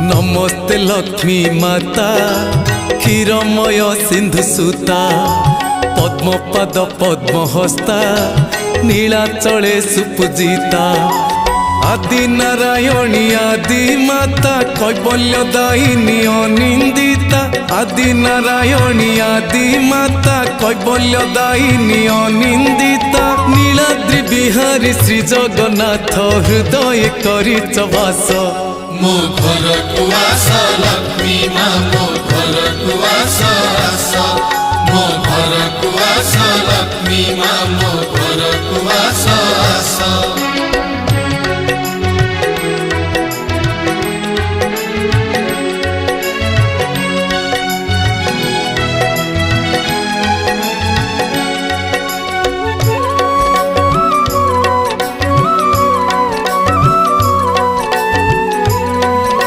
नमस्ते लक्ष्मी माता क्षीरमय सिंधु सुता पद्मपद पद्महस्ता नीलाचले सुपूजिता आदि नारायणी आदि माता कैवल्यदायिनी अनिंदिता आदि नारायणी आदि माता कैवल्यदायिनी अनिंदिता नीलाद्रि बिहारी श्री जगन्नाथ हृदय करिच वास मो घर को आस लक्ष्मी माँ मो घर को आस मो घर को आस लक्ष्मी माँ मो